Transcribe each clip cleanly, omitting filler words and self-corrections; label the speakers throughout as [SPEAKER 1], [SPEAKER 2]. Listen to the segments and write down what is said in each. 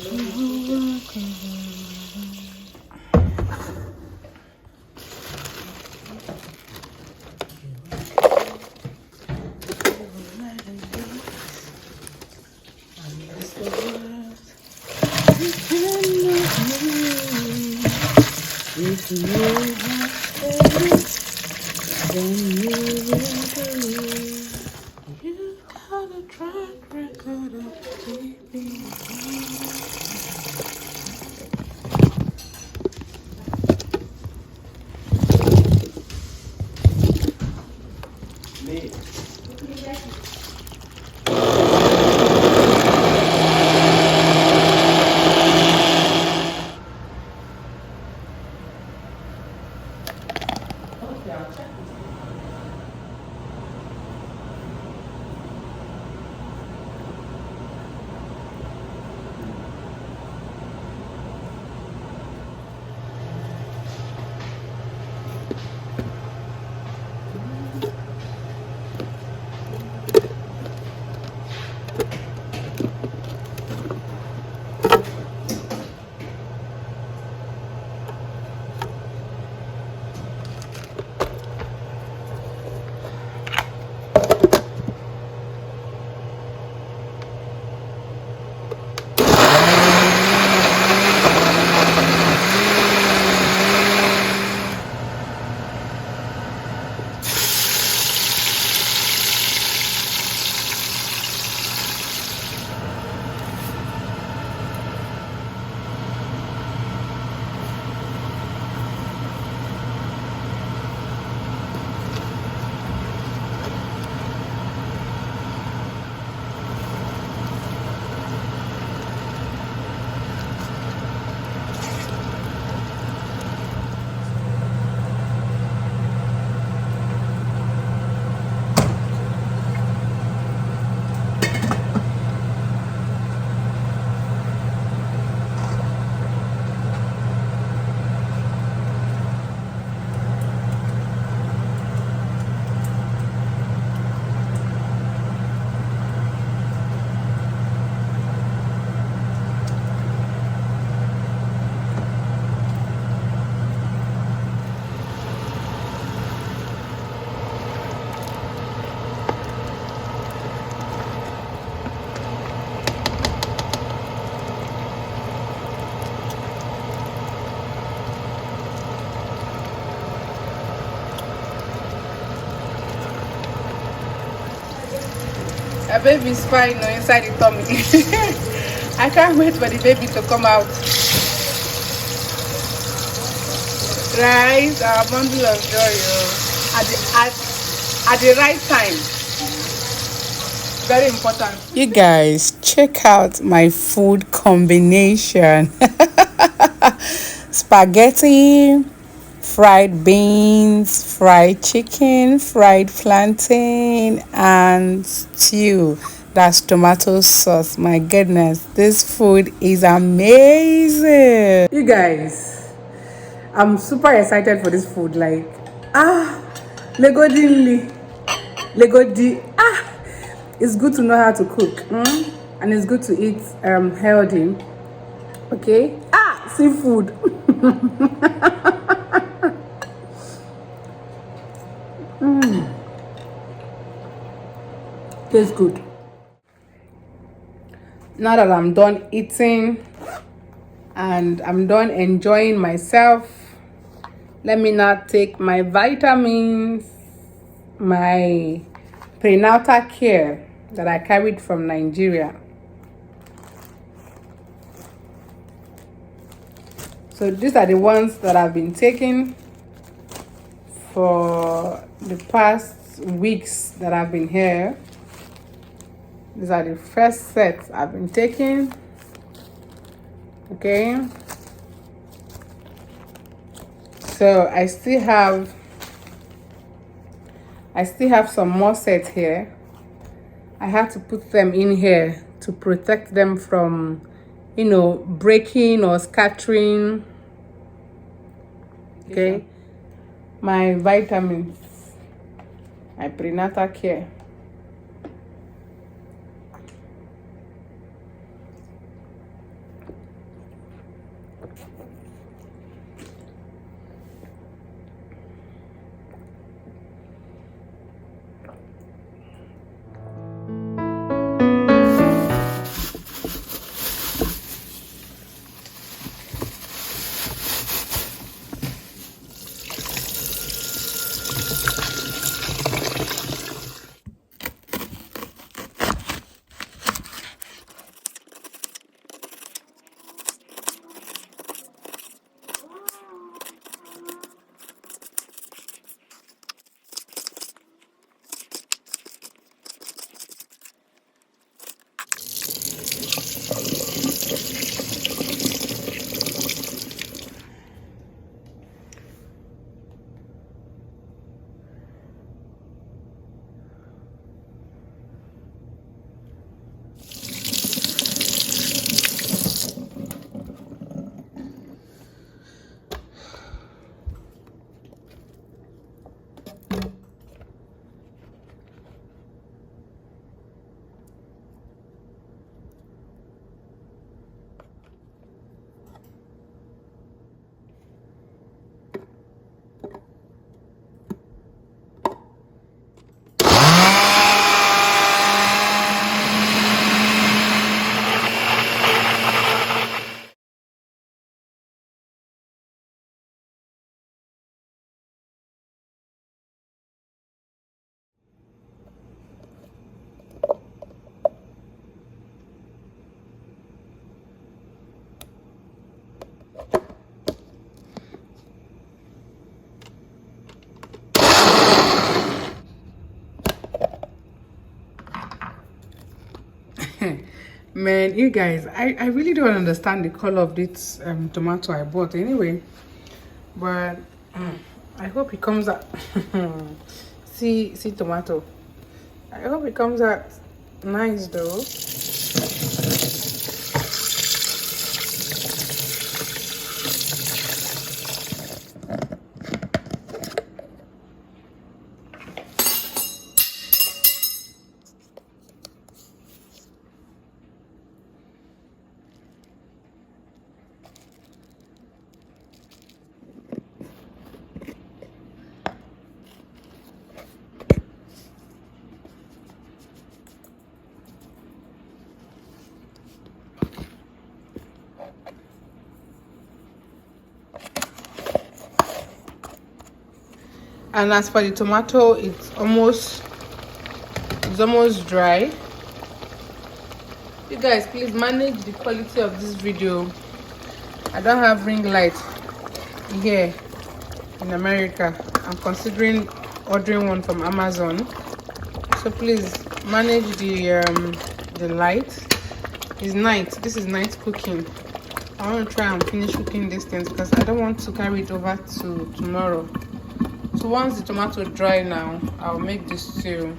[SPEAKER 1] If you have faith, then you will believe. You got a track record of keeping me. A baby's fine no, inside the tummy. I can't wait for the baby to come out. Right, our bundle of joy at the right time. Very important. You guys, check out my food combination. Spaghetti, fried beans, fried chicken, fried plantain, and stew. That's tomato sauce. My goodness, this food is amazing. You guys, I'm super excited for this food. Like, Legodi, it's good to know how to cook, and it's good to eat healthy. Okay, seafood. Tastes good. Now that I'm done eating and I'm done enjoying myself, let me now take my vitamins, my prenatal care that I carried from Nigeria. So these are the ones that I've been taking for the past weeks that I've been here. These are the first sets I've been taking. Okay. So I still have some more sets here. I had to put them in here to protect them from, breaking or scattering. Okay. My vitamins, my prenatal care. Man, you guys, I really don't understand the color of this tomato I bought anyway. But I hope it comes out. See tomato. I hope it comes out nice though. And as for the tomato, it's almost dry. You guys, please manage the quality of this video. I don't have ring light here in America. I'm considering ordering one from Amazon, so please manage the light. It's night. This is night cooking. I want to try and finish cooking these things because I don't want to carry it over to tomorrow. So once the tomato dry now, I'll make this stew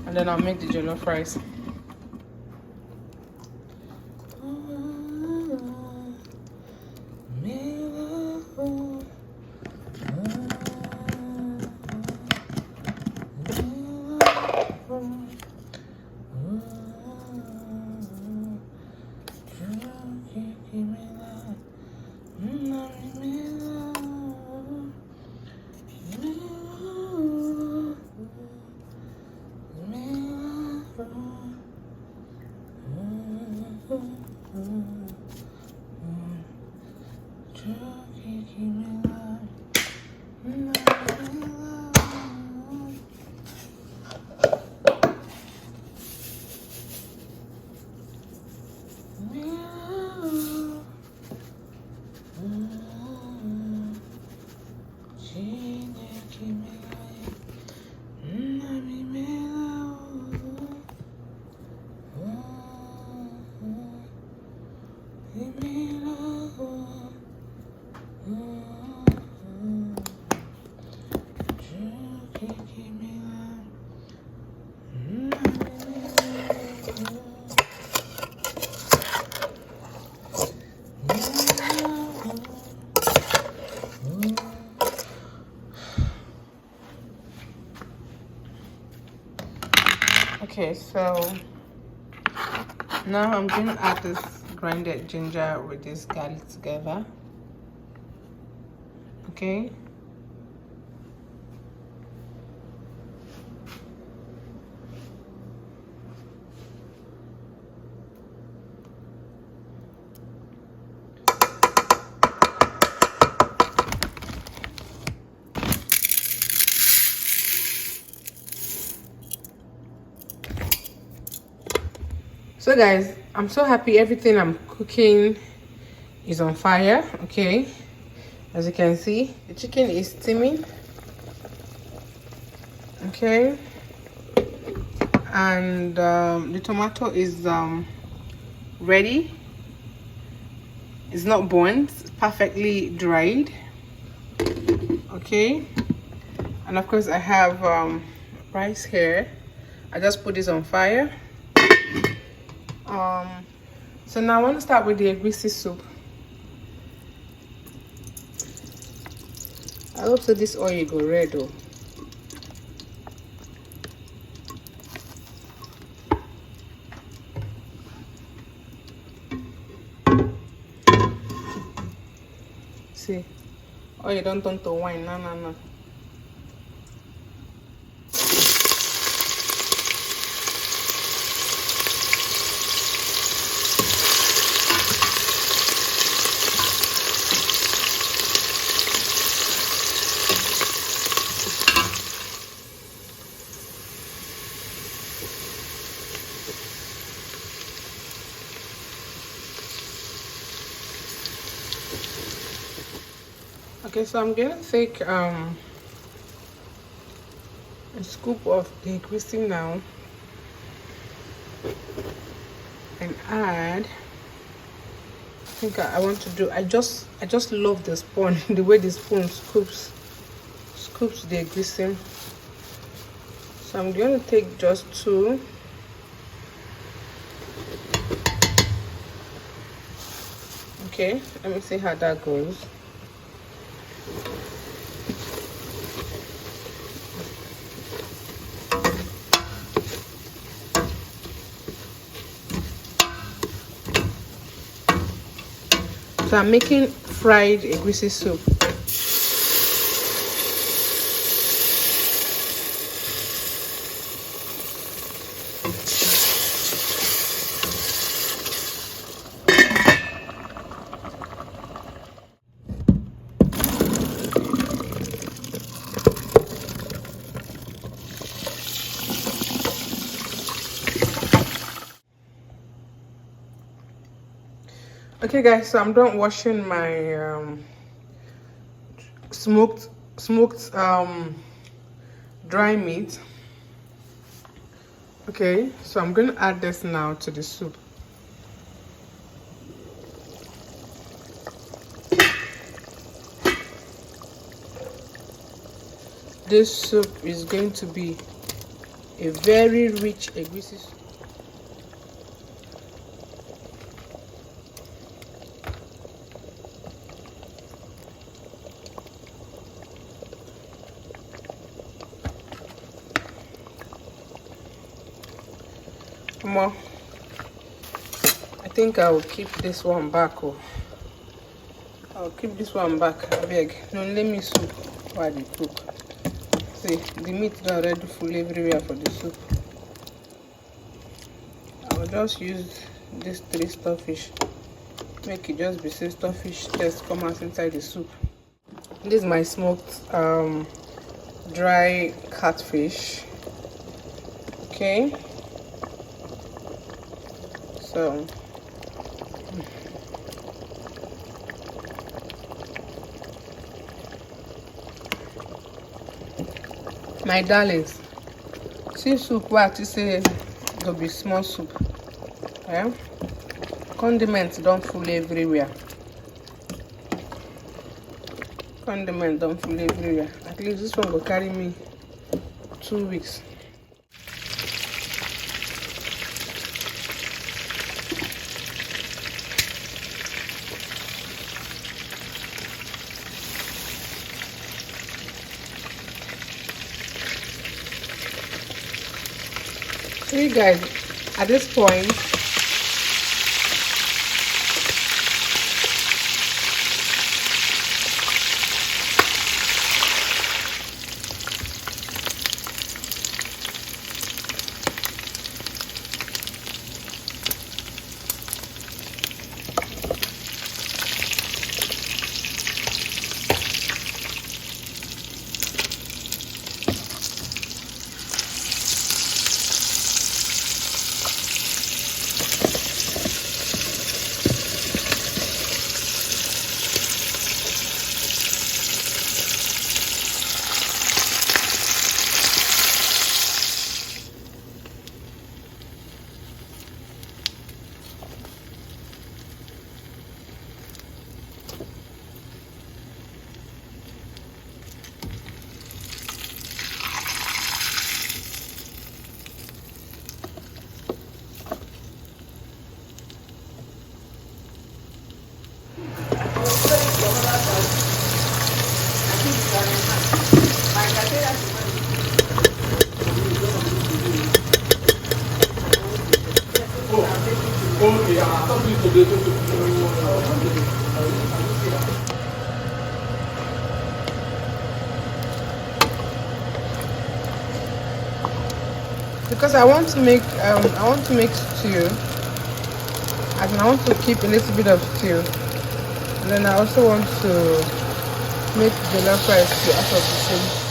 [SPEAKER 1] and then I'll make the jollof rice. Okay, so now I'm going to add this grinded ginger with this garlic together. Okay. So guys, I'm so happy everything I'm cooking is on fire. Okay, as you can see, the chicken is steaming. Okay, and the tomato is ready. It's not burnt, it's perfectly dried. Okay, and of course I have rice here. I just put this on fire. So now I want to start with the egusi soup. I hope so this oil go red though. See, oil don't turn to wine. No. Okay, so I'm gonna take a scoop of the egusi now. and add, I think I want to do, I just love the spoon, the way the spoon scoops the greasing. So I'm going to take just 2. Okay, let me see how that goes. So I'm making fried egusi soup. Okay guys, so I'm done washing my smoked dry meat. Okay, so I'm going to add this now to the soup. This soup is going to be a very rich egusi soup. More. I think I will keep this one back. Oh, I'll keep this one back. I beg. No, let me soup while they cook. See, the meat is already full everywhere for the soup. I will just use these 3 stockfish. Make it just be 6 stockfish taste come out inside the soup. This is my smoked dry catfish. Okay. So my darlings, see soup what you say go be small soup. Yeah, condiments don't full everywhere. Condiments don't full everywhere. At least this one will carry me 2 weeks. So you guys, at this point, because I want to make stew, and I want to keep a little bit of stew, and then I also want to make jollof rice to out of the same stew.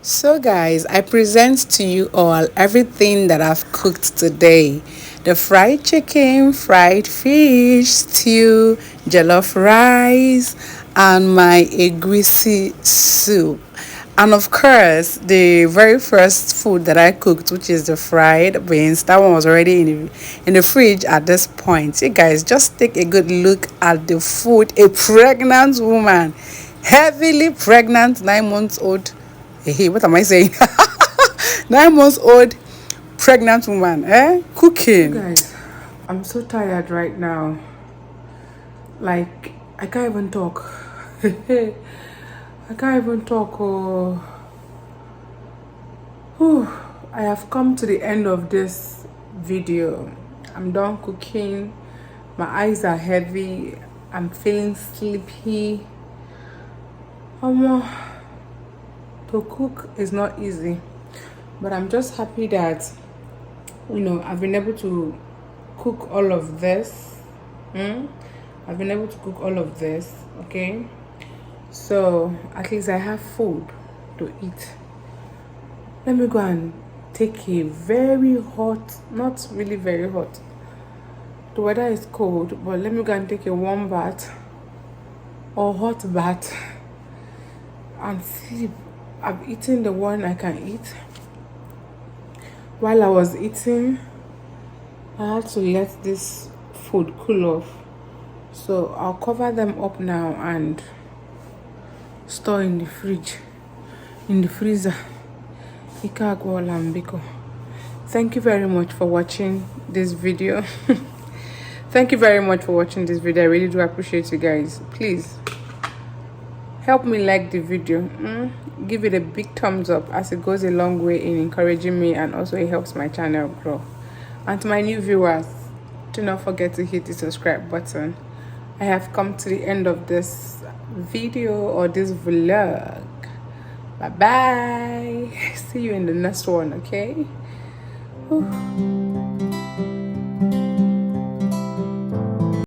[SPEAKER 1] So guys, I present to you all everything that I've cooked today. The fried chicken, fried fish, stew, jollof rice, and my egusi soup. And of course, the very first food that I cooked, which is the fried beans, that one was already in the fridge at this point. You guys, just take a good look at the food a pregnant woman, heavily pregnant, 9 months old. Hey, what am I saying? 9 months old pregnant woman, cooking. You guys, I'm so tired right now. Like, I can't even talk. I can't even talk. Oh, whew. I have come to the end of this video. I'm done cooking. My eyes are heavy. I'm feeling sleepy. To cook is not easy, but I'm just happy that I've been able to cook all of this. I've been able to cook all of this, okay? So at least I have food to eat. Let me go and take a very hot, not really very hot, the weather is cold, but let me go and take a warm bath or hot bath and sleep. I've eaten the one I can eat. While I was eating, I had to let this food cool off, so I'll cover them up now and store in the fridge, in the freezer. Thank you very much for watching this video. Thank you very much for watching this video. I really do appreciate you guys. Please help me like the video. Give it a big thumbs up, as it goes a long way in encouraging me, and also it helps my channel grow. And to my new viewers, do not forget to hit the subscribe button. I have come to the end of this video or this vlog. Bye bye. See you in the next one, okay? Ooh.